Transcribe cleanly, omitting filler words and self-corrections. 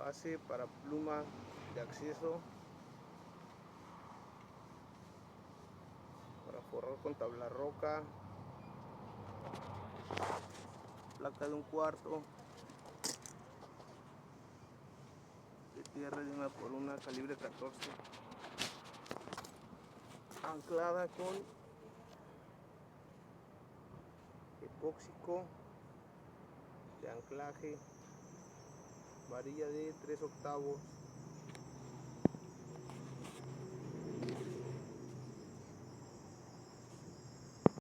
base para pluma de acceso para forrar con tabla roca, placa de 1/4 de tierra de 1x1 calibre 14, anclada con epóxico de anclaje, varilla de 3/8